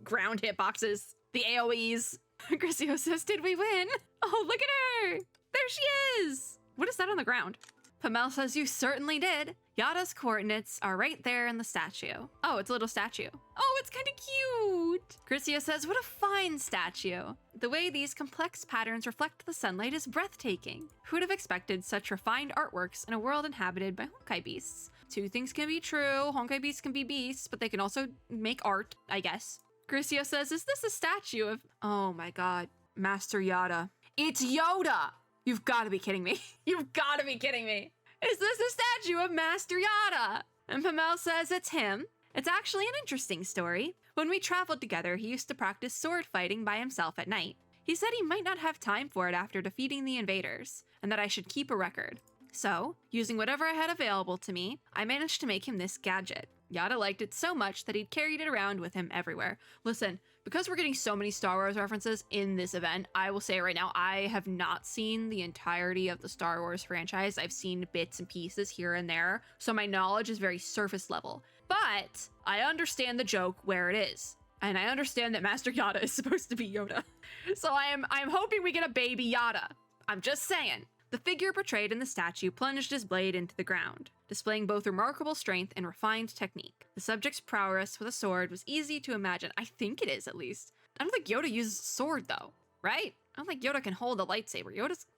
ground hitboxes. The AoEs. GRISEO says, did we win? Oh, look at her. There she is. What is that on the ground? Pamel says, you certainly did. Yada's coordinates are right there in the statue. Oh, it's a little statue. Oh, it's kind of cute. GRISEO says, what a fine statue. The way these complex patterns reflect the sunlight is breathtaking. Who would have expected such refined artworks in a world inhabited by Honkai beasts? Two things can be true. Honkai beasts can be beasts, but they can also make art, I guess. GRISEO says, is this a statue of... Oh my god. Master Yada. It's Yoda! You've got to be kidding me. You've got to be kidding me. Is this a statue of Master Yada? And Pamel says it's him. It's actually an interesting story. When we traveled together, he used to practice sword fighting by himself at night. He said he might not have time for it after defeating the invaders, and that I should keep a record. So, using whatever I had available to me, I managed to make him this gadget. Yada liked it so much that he'd carried it around with him everywhere. Listen, because we're getting so many Star Wars references in this event, I will say right now, I have not seen the entirety of the Star Wars franchise. I've seen bits and pieces here and there, so my knowledge is very surface level. But I understand the joke where it is. And I understand that Master Yada is supposed to be Yoda. So I'm hoping we get a baby Yada. I'm just saying. The figure portrayed in the statue plunged his blade into the ground, displaying both remarkable strength and refined technique. The subject's prowess with a sword was easy to imagine. I think it is, at least. I don't think Yoda uses a sword, though, right? I don't think Yoda can hold a lightsaber.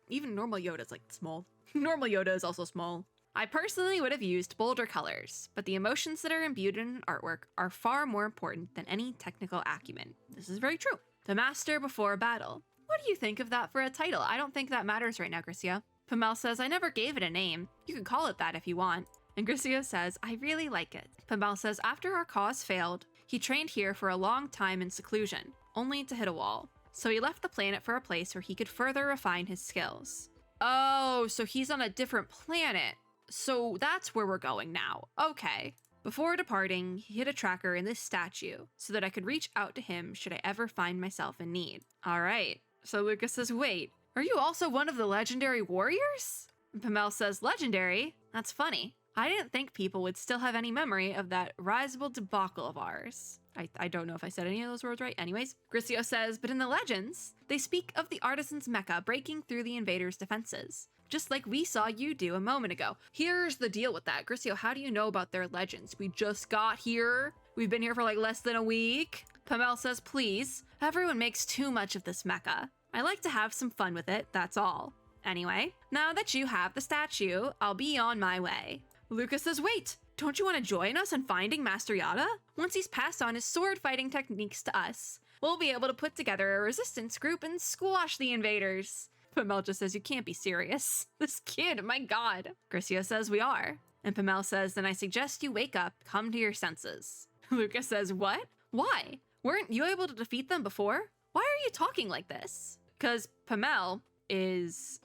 Even normal Yoda's, like, small. Normal Yoda is also small. I personally would have used bolder colors, but the emotions that are imbued in an artwork are far more important than any technical acumen. This is very true. The master before battle. What do you think of that for a title? I don't think that matters right now, GRISEO. Pamel says, I never gave it a name. You can call it that if you want. And GRISEO says, I really like it. Pamel says, after our cause failed, he trained here for a long time in seclusion, only to hit a wall. So he left the planet for a place where he could further refine his skills. Oh, so he's on a different planet. So that's where we're going now. Okay. Before departing, he hid a tracker in this statue so that I could reach out to him should I ever find myself in need. All right. So Lucas says, wait, are you also one of the legendary warriors? And Pamel says, legendary? That's funny. I didn't think people would still have any memory of that risible debacle of ours. I don't know if I said any of those words right. Anyways, GRISEO says, but in the legends, they speak of the artisan's mecha breaking through the invaders' defenses, just like we saw you do a moment ago. Here's the deal with that. GRISEO, how do you know about their legends? We just got here. We've been here for like less than a week. Pamel says, please, everyone makes too much of this mecha. I like to have some fun with it, that's all. Anyway, now that you have the statue, I'll be on my way. Lucas says, wait, don't you want to join us in finding Master Yada? Once he's passed on his sword fighting techniques to us, we'll be able to put together a resistance group and squash the invaders. Pamel just says, you can't be serious. This kid, my god. GRISEO says, we are. And Pamel says, then I suggest you wake up, come to your senses. Lucas says, what? Why? Weren't you able to defeat them before? Why are you talking like this? Because Pamel has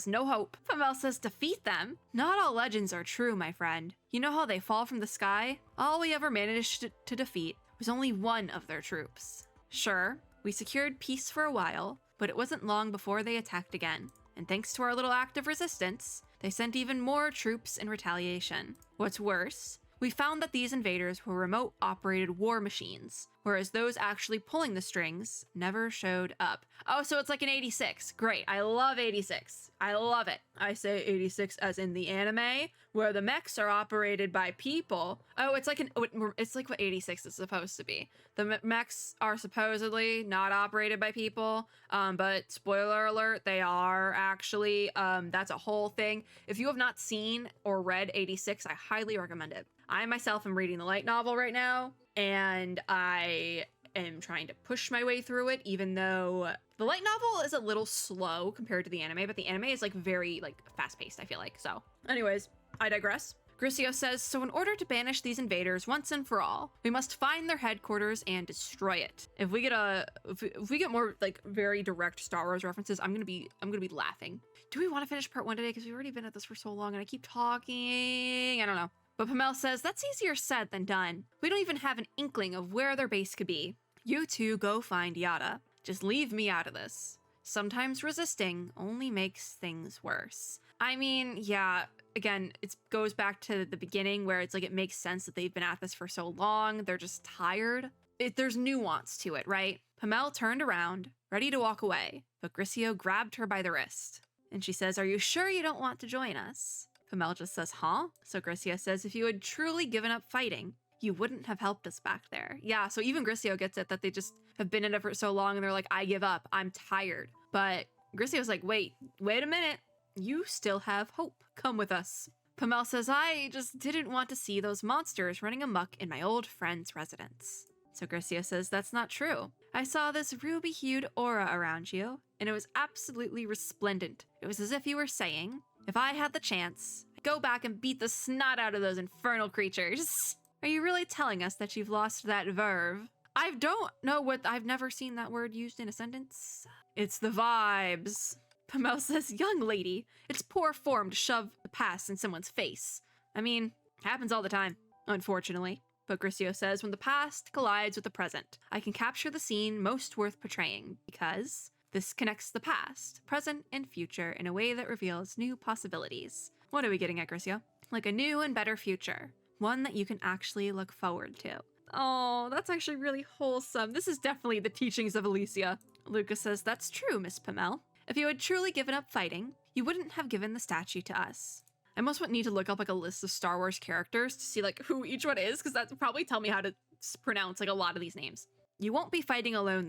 no hope. Pamel says, defeat them? Not all legends are true, my friend. You know how they fall from the sky? All we ever managed to defeat was only one of their troops. Sure, we secured peace for a while, but it wasn't long before they attacked again. And thanks to our little act of resistance, they sent even more troops in retaliation. What's worse, we found that these invaders were remote-operated war machines, whereas those actually pulling the strings never showed up. Oh, so it's like an 86. Great. I love 86. I love it. I say 86 as in the anime, where the mechs are operated by people. Oh, it's like what 86 is supposed to be. The mechs are supposedly not operated by people, but spoiler alert, they are actually. That's a whole thing. If you have not seen or read 86, I highly recommend it. I myself am reading the light novel right now, and I am trying to push my way through it, even though the light novel is a little slow compared to the anime, but the anime is like very like fast-paced, I feel like. So anyways, I digress. GRISEO says, so in order to banish these invaders once and for all, we must find their headquarters and destroy it. If we get more like very direct Star Wars references, I'm gonna be laughing. Do we want to finish part 1 today? Because we've already been at this for so long and I keep talking. I don't know. But Pamel says, that's easier said than done. We don't even have an inkling of where their base could be. You two go find Yada. Just leave me out of this. Sometimes resisting only makes things worse. I mean, yeah, again, it goes back to the beginning where it's like it makes sense that they've been at this for so long. They're just tired. There's nuance to it, right? Pamel turned around, ready to walk away, but GRISEO grabbed her by the wrist. And she says, are you sure you don't want to join us? Pamel just says, huh? So GRISEO says, if you had truly given up fighting, you wouldn't have helped us back there. Yeah, so even GRISEO gets it that they just have been in it for so long and they're like, I give up, I'm tired. But GRISEO's like, wait a minute. You still have hope. Come with us. Pamel says, I just didn't want to see those monsters running amok in my old friend's residence. So GRISEO says, that's not true. I saw this ruby-hued aura around you, and it was absolutely resplendent. It was as if you were saying, if I had the chance, I'd go back and beat the snot out of those infernal creatures. Are you really telling us that you've lost that verve? I don't know what, I've never seen that word used in a sentence. It's the vibes. Pamel says, young lady, it's poor form to shove the past in someone's face. I mean, happens all the time, unfortunately. But GRISEO says, when the past collides with the present, I can capture the scene most worth portraying because this connects the past, present, and future in a way that reveals new possibilities. What are we getting at, GRISEO? Like a new and better future, one that you can actually look forward to. Oh, that's actually really wholesome. This is definitely the teachings of Alicia. Lucas says, that's true, Miss Pamel. If you had truly given up fighting, you wouldn't have given the statue to us. I almost would need to look up like a list of Star Wars characters to see like who each one is, because that would probably tell me how to pronounce like a lot of these names. You won't be fighting alone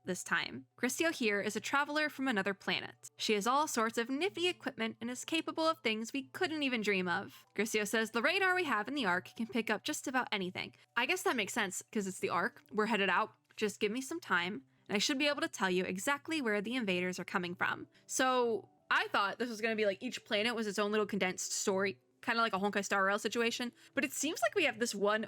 this time. GRISEO here is a traveler from another planet. She has all sorts of nifty equipment and is capable of things we couldn't even dream of. GRISEO says the radar we have in the Ark can pick up just about anything. I guess that makes sense because it's the Ark. We're headed out. Just give me some time and I should be able to tell you exactly where the invaders are coming from. So I thought this was going to be like each planet was its own little condensed story, kind of like a Honkai Star Rail situation, but it seems like we have this one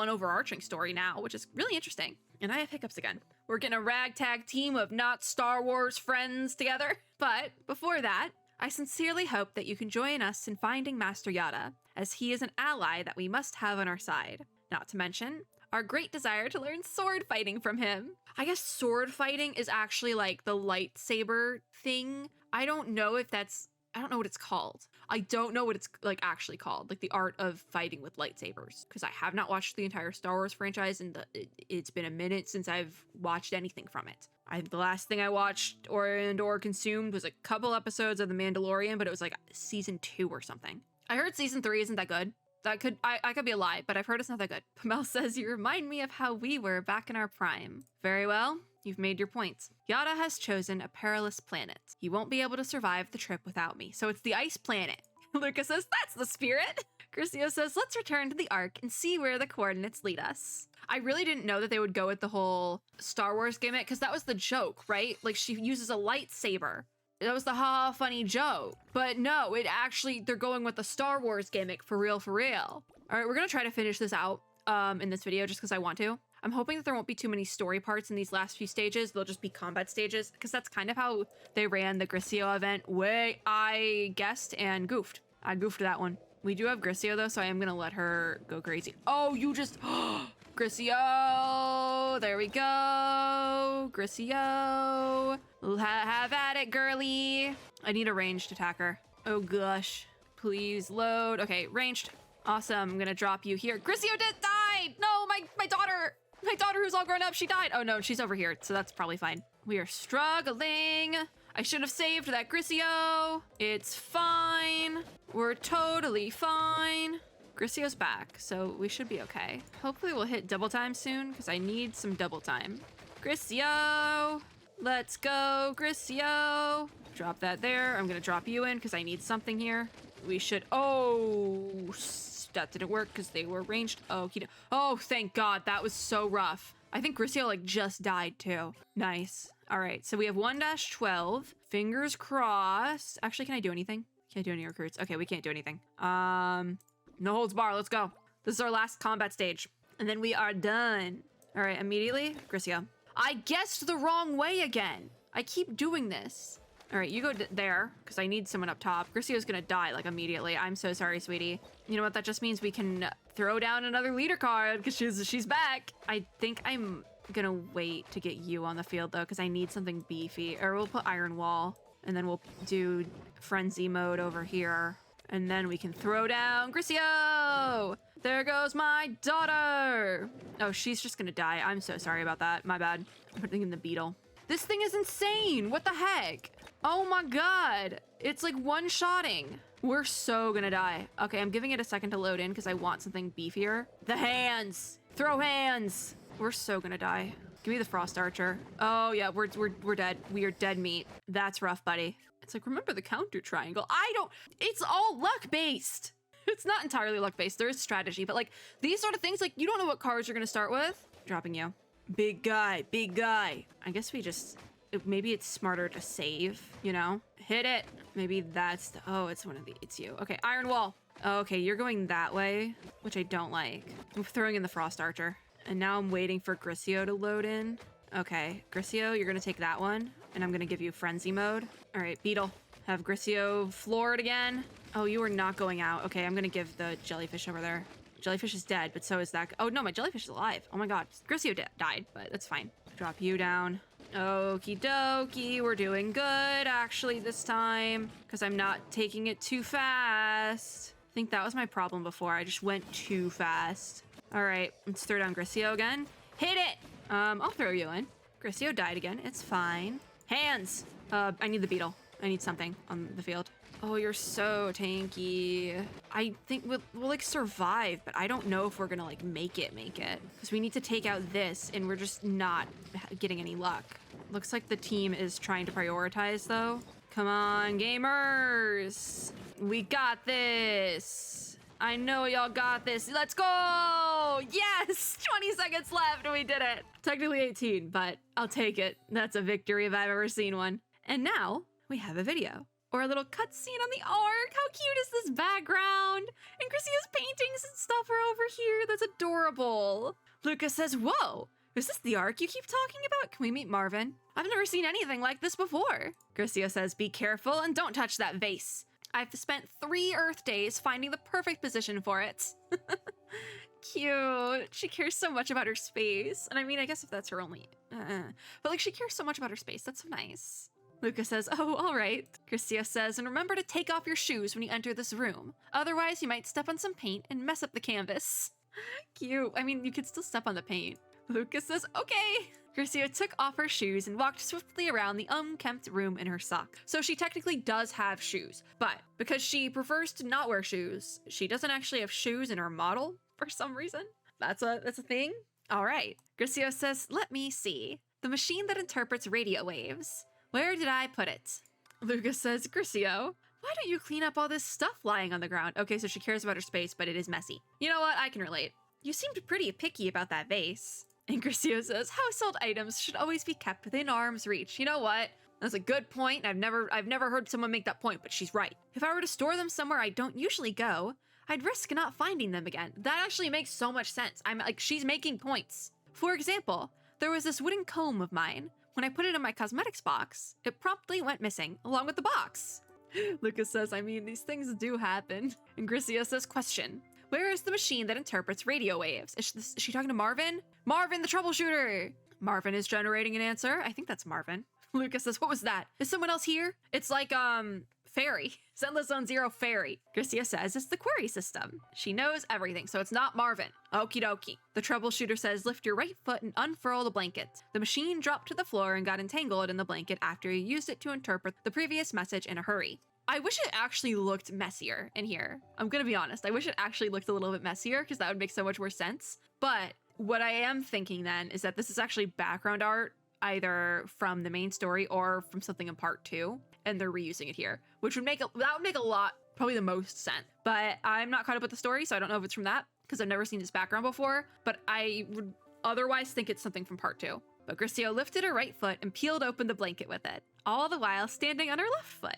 overarching story now, which is really interesting. And I have hiccups again. We're getting a ragtag team of not Star Wars friends together. But before that, I sincerely hope that you can join us in finding Master Yada, as he is an ally that we must have on our side. Not to mention our great desire to learn sword fighting from him. I guess sword fighting is actually like the lightsaber thing. I don't know what it's called. I don't know what it's like actually called, like the art of fighting with lightsabers, because I have not watched the entire Star Wars franchise and it's been a minute since I've watched anything from it. The last thing I watched or consumed was a couple episodes of The Mandalorian, but it was like season 2 or something. I heard season 3 isn't that good. I could be a lie, but I've heard it's not that good. Pamel says, you remind me of how we were back in our prime. Very well. You've made your points. Yada has chosen a perilous planet. He won't be able to survive the trip without me. So it's the ice planet. Lucas says, that's the spirit. GRISEO says, let's return to the Ark and see where the coordinates lead us. I really didn't know that they would go with the whole Star Wars gimmick, because that was the joke, right? Like she uses a lightsaber. That was the ha funny joke. But no, they're going with the Star Wars gimmick for real, for real. All right, we're gonna try to finish this out in this video just because I want to. I'm hoping that there won't be too many story parts in these last few stages. They'll just be combat stages, because that's kind of how they ran the GRISEO event way I guessed and goofed. I goofed that one. We do have GRISEO though, so I am gonna let her go crazy. Oh, you just, GRISEO, there we go. GRISEO, have at it, girly. I need a ranged attacker. Oh gosh, please load. Okay, ranged, awesome. I'm gonna drop you here. GRISEO died. No, my daughter who's all grown up, she died. Oh no, she's over here, so that's probably fine. We are struggling. I should have saved that GRISEO. It's fine. We're totally fine. GRISEO's back, so we should be okay. Hopefully we'll hit double time soon, because I need some double time. GRISEO, let's go, GRISEO. Drop that there. I'm gonna drop you in, because I need something here. We should, oh, that didn't work, because they were ranged. Oh, thank God, that was so rough. I think Griseo like just died too. Nice. All right, so we have 1-12. Fingers crossed. Actually, can I do anything? Can't do any recruits. Okay, we can't do anything. No holds bar. Let's go. This is our last combat stage. And then we are done. All right, immediately, Griseo. I guessed the wrong way again. I keep doing this. All right, you go there, because I need someone up top. Griseo's gonna die, like, immediately. I'm so sorry, sweetie. You know what? That just means we can throw down another leader card, because she's back. I think I'm gonna wait to get you on the field, though, because I need something beefy. Or we'll put Iron Wall, and then we'll do Frenzy mode over here. And then we can throw down Griseo! There goes my daughter! Oh, she's just gonna die. I'm so sorry about that. My bad. I'm putting in the beetle. This thing is insane! What the heck? Oh my god! It's like one-shotting. We're so gonna die. Okay, I'm giving it a second to load in because I want something beefier. The hands! Throw hands! We're so gonna die. Give me the Frost Archer. Oh yeah, we're dead. We are dead meat. That's rough, buddy. It's like, remember the counter triangle. It's all luck-based. It's not entirely luck-based. There is strategy, but like these sort of things, like you don't know what cards you're gonna start with. Dropping you. Big guy, big guy. I guess we just, maybe it's smarter to save, you know? Hit it. Maybe that's, it's it's you. Okay, Iron Wall. Okay, you're going that way, which I don't like. I'm throwing in the Frost Archer. And now I'm waiting for Griseo to load in. Okay, Griseo, you're gonna take that one, and I'm gonna give you Frenzy mode. All right, Beetle. Have Griseo floored again. Oh, you are not going out. Okay, I'm gonna give the jellyfish over there. Jellyfish is dead, but so is that. Oh no, my jellyfish is alive. Oh my god, Griseo died, but that's fine. Drop you down. Okie dokie, we're doing good actually this time, because I'm not taking it too fast. I think that was my problem before. I just went too fast. All right, let's throw down Griseo again. Hit it! I'll throw you in. Griseo died again. It's fine. Hands! I need the beetle. I need something on the field. Oh, you're so tanky. I think we'll like survive, but I don't know if we're gonna like make it. Because we need to take out this and we're just not getting any luck. Looks like the team is trying to prioritize though. Come on, gamers. We got this. I know y'all got this. Let's go! Yes! 20 seconds left and we did it. Technically 18, but I'll take it. That's a victory if I've ever seen one. And now we have a video. Or a little cutscene on the arc. How cute is this background? And Griseo's paintings and stuff are over here. That's adorable. Lucas says, whoa, is this the arc you keep talking about? Can we meet Marvin? I've never seen anything like this before. Griseo says, be careful and don't touch that vase. I've spent 3 Earth days finding the perfect position for it. Cute. She cares so much about her space. And I mean, I guess if that's her only... But like, she cares so much about her space. That's so nice. Lucas says, oh, all right. Griseo says, and remember to take off your shoes when you enter this room. Otherwise, you might step on some paint and mess up the canvas. Cute. I mean, you could still step on the paint. Lucas says, okay. Griseo took off her shoes and walked swiftly around the unkempt room in her sock. So she technically does have shoes, but because she prefers to not wear shoes, she doesn't actually have shoes in her model for some reason. That's a thing. All right. Griseo says, let me see. The machine that interprets radio waves. Where did I put it? Lucas says, Griseo, why don't you clean up all this stuff lying on the ground? Okay, so she cares about her space, but it is messy. You know what? I can relate. You seemed pretty picky about that vase. And Griseo says, household items should always be kept within arm's reach. You know what? That's a good point. I've never heard someone make that point, but she's right. If I were to store them somewhere I don't usually go, I'd risk not finding them again. That actually makes so much sense. I'm like, she's making points. For example, there was this wooden comb of mine. When I put it in my cosmetics box, it promptly went missing, along with the box. Lucas says, I mean, these things do happen. And Griseo says, question. Where is the machine that interprets radio waves? Is she talking to Marvin? Marvin, the troubleshooter! Marvin is generating an answer. I think that's Marvin. Lucas says, what was that? Is someone else here? It's like, fairy. Sendless Zone Zero fairy. Griseo says it's the query system. She knows everything, so it's not Marvin. Okie dokie. The troubleshooter says, lift your right foot and unfurl the blanket. The machine dropped to the floor and got entangled in the blanket after you used it to interpret the previous message in a hurry. I wish it actually looked messier in here. I'm gonna be honest. I wish it actually looked a little bit messier because that would make so much more sense. But what I am thinking then is that this is actually background art, either from the main story or from something in part 2, and they're reusing it here, which would make that would make a lot, probably the most sense. But I'm not caught up with the story, so I don't know if it's from that because I've never seen this background before. But I would otherwise think it's something from part 2. But Griseo lifted her right foot and peeled open the blanket with it, all the while standing on her left foot.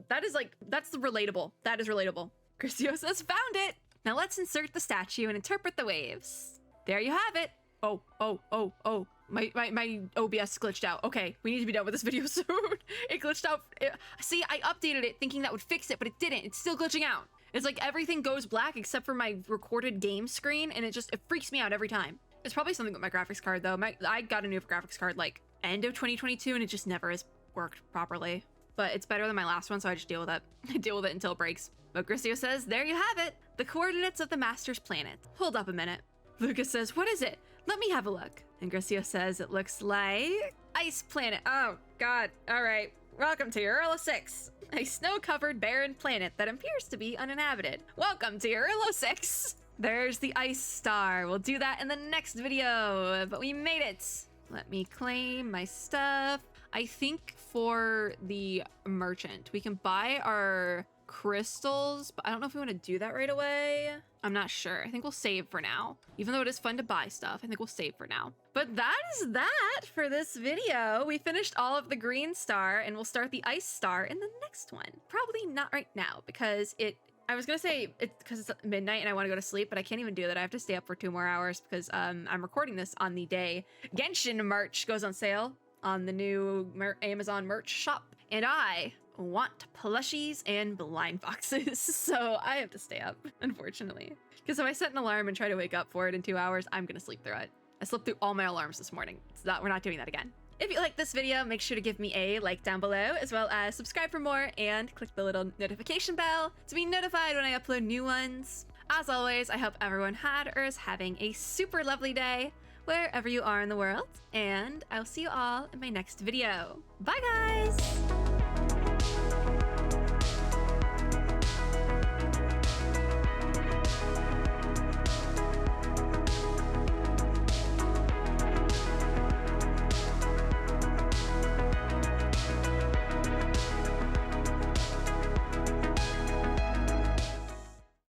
That's relatable. That is relatable. Griseo says, found it! Now let's insert the statue and interpret the waves. There you have it. Oh. My OBS glitched out. Okay, we need to be done with this video soon. It glitched out. See, I updated it thinking that would fix it, but it didn't. It's still glitching out. It's like everything goes black except for my recorded game screen, and it freaks me out every time. It's probably something with my graphics card, though. I got a new graphics card, like, end of 2022, and it just never has worked properly. But it's better than my last one, so I just deal with it. I deal with it until it breaks. But Griseo says, there you have it. The coordinates of the Master's planet. Hold up a minute. Lucas says, what is it? Let me have a look. And Griseo says, it looks like ice planet. Oh, God. All right. Welcome to your A.L.I.S.O.N, a snow-covered barren planet that appears to be uninhabited. Welcome to your A.L.I.S.O.N. There's the ice star. We'll do that in the next video, but we made it. Let me claim my stuff. I think for the merchant, we can buy our crystals, but I don't know if we want to do that right away. I'm not sure. I think we'll save for now. Even though it is fun to buy stuff, I think we'll save for now. But that is that for this video. We finished all of the green star, and we'll start the ice star in the next one. Probably not right now, because I was gonna say it's because it's midnight and I want to go to sleep, but I can't even do that. I have to stay up for 2 more hours because I'm recording this on the day Genshin merch goes on sale on the new Amazon merch shop. And I want plushies and blind boxes, so I have to stay up, unfortunately. Because if I set an alarm and try to wake up for it in 2 hours, I'm gonna sleep through it. I slept through all my alarms this morning, so we're not doing that again. If you like this video, make sure to give me a like down below, as well as subscribe for more and click the little notification bell to be notified when I upload new ones. As always, I hope everyone had or is having a super lovely day wherever you are in the world, and I'll see you all in my next video. Bye guys!